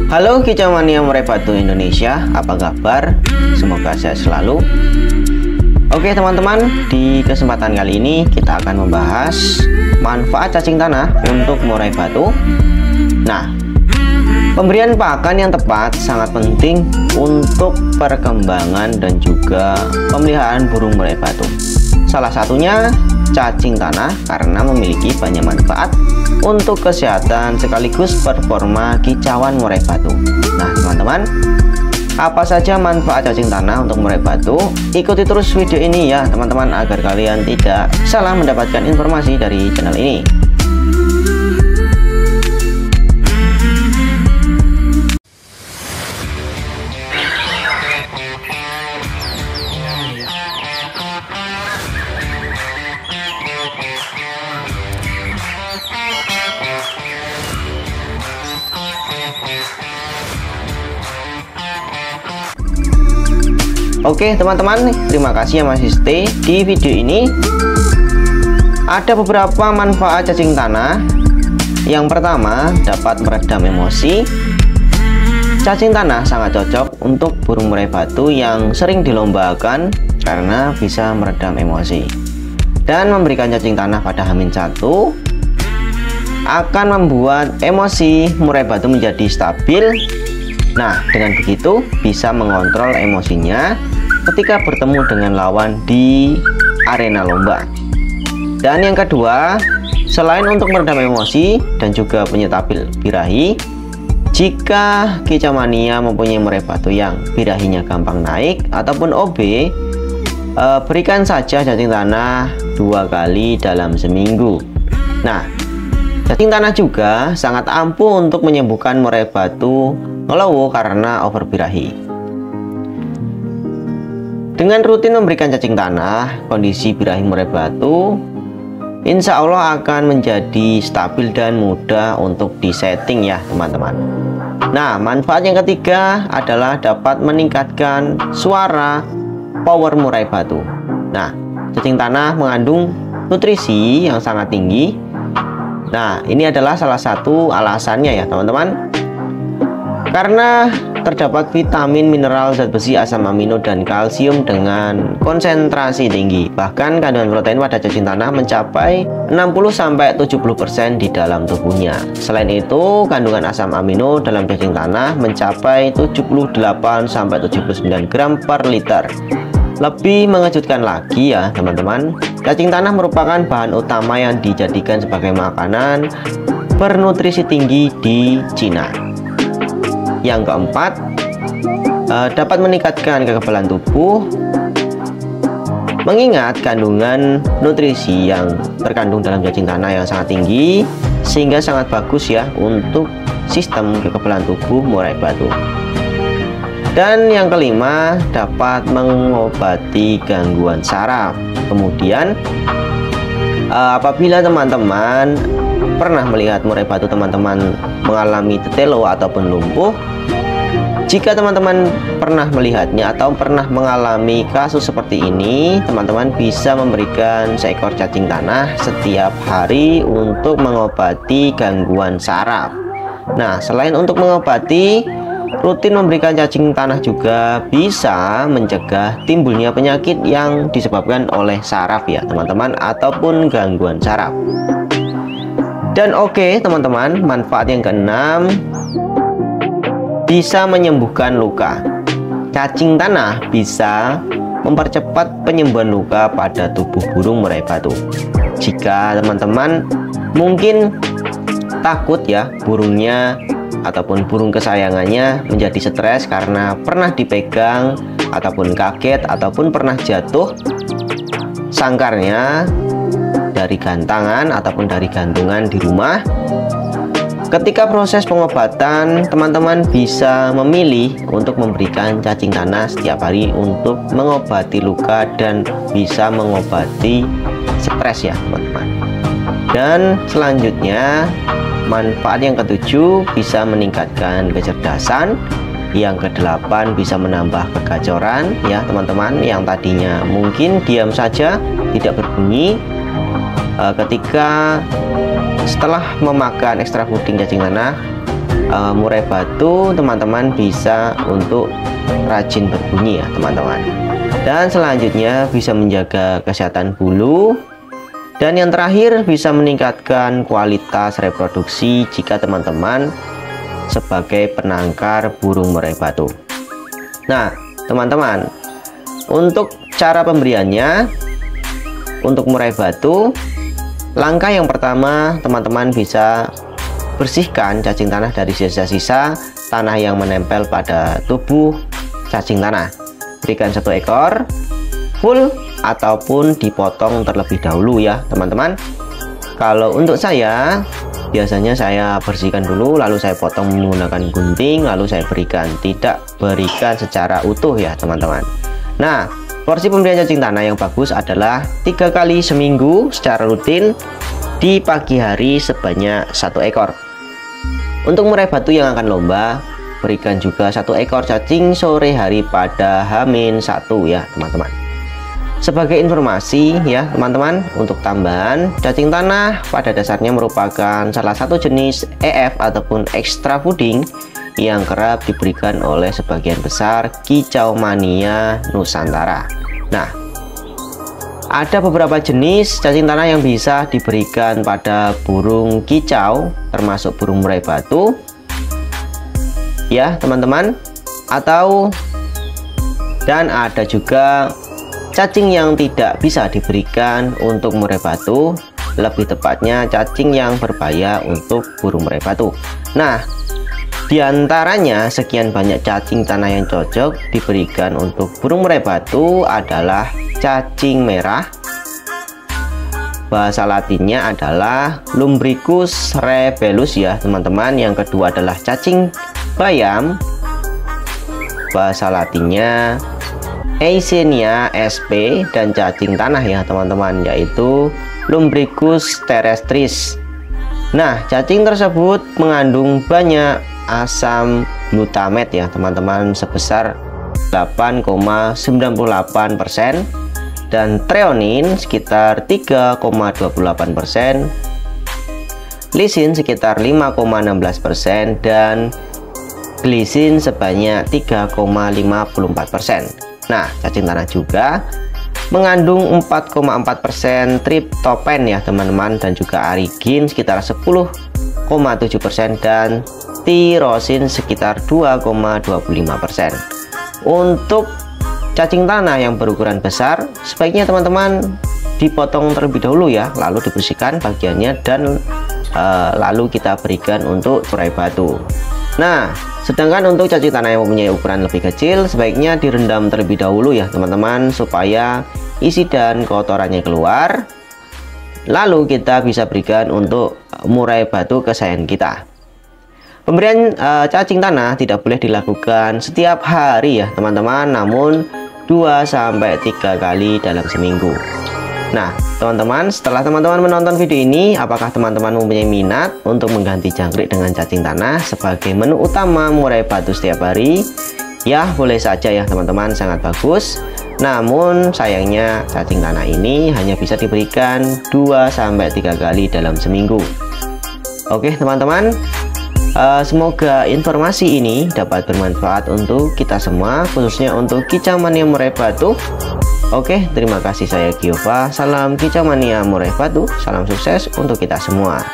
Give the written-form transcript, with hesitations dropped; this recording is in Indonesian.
Halo Kicau Mania Murai Batu Indonesia, apa kabar? Semoga sehat selalu. Oke teman-teman, di kesempatan kali ini kita akan membahas manfaat cacing tanah untuk murai batu. Nah, pemberian pakan yang tepat sangat penting untuk perkembangan dan juga pemeliharaan burung murai batu. Salah satunya cacing tanah karena memiliki banyak manfaat untuk kesehatan sekaligus performa kicauan murai batu. Nah teman-teman, apa saja manfaat cacing tanah untuk murai batu? Ikuti terus video ini ya teman-teman, agar kalian tidak salah mendapatkan informasi dari channel ini. Oke teman-teman, terima kasih yang masih stay di video ini. Ada beberapa manfaat cacing tanah. Yang pertama, dapat meredam emosi. Cacing tanah sangat cocok untuk burung murai batu yang sering dilombakan karena bisa meredam emosi. Dan memberikan cacing tanah pada H-1 akan membuat emosi murai batu menjadi stabil. Nah, dengan begitu bisa mengontrol emosinya ketika bertemu dengan lawan di arena lomba. Dan yang kedua, selain untuk meredam emosi dan juga penyetabil birahi, jika Kicau Mania mempunyai murai batu yang birahinya gampang naik ataupun OB, berikan saja cacing tanah 2 kali dalam seminggu. Nah, cacing tanah juga sangat ampuh untuk menyembuhkan murai batu ngelowo karena over birahi. Dengan rutin memberikan cacing tanah, kondisi birahi murai batu insya Allah akan menjadi stabil dan mudah untuk disetting ya teman-teman. Nah, manfaat yang ketiga adalah dapat meningkatkan suara power murai batu. Nah, cacing tanah mengandung nutrisi yang sangat tinggi. Nah, ini adalah salah satu alasannya ya teman-teman, karena terdapat vitamin, mineral, zat besi, asam amino, dan kalsium dengan konsentrasi tinggi. Bahkan kandungan protein pada cacing tanah mencapai 60-70% di dalam tubuhnya. Selain itu, kandungan asam amino dalam cacing tanah mencapai 78-79 gram per liter. Lebih mengejutkan lagi ya teman-teman, cacing tanah merupakan bahan utama yang dijadikan sebagai makanan bernutrisi tinggi di Cina. Yang keempat, dapat meningkatkan kekebalan tubuh, mengingat kandungan nutrisi yang terkandung dalam cacing tanah yang sangat tinggi, sehingga sangat bagus ya untuk sistem kekebalan tubuh murai batu. Dan yang kelima, dapat mengobati gangguan saraf. Kemudian apabila teman-teman pernah melihat murai batu teman-teman mengalami tetelo ataupun lumpuh, jika teman-teman pernah melihatnya atau pernah mengalami kasus seperti ini, teman-teman bisa memberikan seekor cacing tanah setiap hari untuk mengobati gangguan saraf. Nah, selain untuk mengobati, rutin memberikan cacing tanah juga bisa mencegah timbulnya penyakit yang disebabkan oleh saraf ya teman-teman, ataupun gangguan saraf. Dan oke teman-teman, manfaat yang keenam, bisa menyembuhkan luka. Cacing tanah bisa mempercepat penyembuhan luka pada tubuh burung murai batu. Jika teman-teman mungkin takut ya burungnya ataupun burung kesayangannya menjadi stres karena pernah dipegang ataupun kaget ataupun pernah jatuh sangkarnya dari gantangan ataupun dari gantungan di rumah, ketika proses pengobatan teman-teman bisa memilih untuk memberikan cacing tanah setiap hari untuk mengobati luka dan bisa mengobati stres ya teman-teman. Dan selanjutnya, manfaat yang ketujuh, bisa meningkatkan kecerdasan. Yang kedelapan, bisa menambah kegacoran ya teman-teman, yang tadinya mungkin diam saja tidak berbunyi, ketika setelah memakan ekstra puding cacing tanah murai batu teman-teman bisa untuk rajin berbunyi ya teman-teman. Dan selanjutnya bisa menjaga kesehatan bulu. Dan yang terakhir bisa meningkatkan kualitas reproduksi jika teman-teman sebagai penangkar burung murai batu. Nah teman-teman, untuk cara pemberiannya untuk murai batu, langkah yang pertama teman-teman bisa bersihkan cacing tanah dari sisa-sisa tanah yang menempel pada tubuh cacing tanah. Berikan 1 ekor full ataupun dipotong terlebih dahulu ya teman-teman. Kalau untuk saya biasanya saya bersihkan dulu lalu saya potong menggunakan gunting, lalu saya berikan, tidak berikan secara utuh ya teman-teman. Nah, porsi pemberian cacing tanah yang bagus adalah 3 kali seminggu secara rutin di pagi hari sebanyak 1 ekor. Untuk murai batu yang akan lomba, berikan juga 1 ekor cacing sore hari pada H-1 ya teman-teman. Sebagai informasi ya teman-teman, untuk tambahan, cacing tanah pada dasarnya merupakan salah satu jenis EF ataupun extra fooding yang kerap diberikan oleh sebagian besar kicau mania Nusantara. Nah, ada beberapa jenis cacing tanah yang bisa diberikan pada burung kicau, termasuk burung murai batu ya teman-teman, dan ada juga cacing yang tidak bisa diberikan untuk murai batu, lebih tepatnya cacing yang berbahaya untuk burung murai batu. Nah, diantaranya sekian banyak cacing tanah yang cocok diberikan untuk burung murai batu adalah cacing merah, bahasa latinnya adalah Lumbricus rebellus ya teman-teman. Yang kedua adalah cacing bayam, bahasa latinnya Eisenia sp, dan cacing tanah ya teman-teman, yaitu Lumbricus terrestris. Nah, cacing tersebut mengandung banyak asam glutamat ya teman-teman sebesar 8,98% dan treonin sekitar 3,28%, lisin sekitar 5,16%, dan glisin sebanyak 3,54%. Nah, cacing tanah juga mengandung 4,4% triptopan ya teman-teman, dan juga arigin sekitar 10,7% dan tirosin sekitar 2,25%. Untuk cacing tanah yang berukuran besar, sebaiknya teman-teman dipotong terlebih dahulu ya, lalu dibersihkan bagiannya dan lalu kita berikan untuk murai batu. Nah, sedangkan untuk cacing tanah yang mempunyai ukuran lebih kecil, sebaiknya direndam terlebih dahulu ya teman-teman, supaya isi dan kotorannya keluar. Lalu kita bisa berikan untuk murai batu kesayangan kita. Pemberian cacing tanah tidak boleh dilakukan setiap hari ya teman-teman, namun 2-3 kali dalam seminggu. Nah teman-teman, setelah teman-teman menonton video ini, apakah teman-teman mempunyai minat untuk mengganti jangkrik dengan cacing tanah sebagai menu utama murai batu setiap hari? Ya boleh saja ya teman-teman, sangat bagus. Namun sayangnya cacing tanah ini hanya bisa diberikan 2-3 kali dalam seminggu. Oke teman-teman, semoga informasi ini dapat bermanfaat untuk kita semua, khususnya untuk kicau mania murai batu. Oke, terima kasih, saya Giova. Salam kicau mania murai batu, salam sukses untuk kita semua.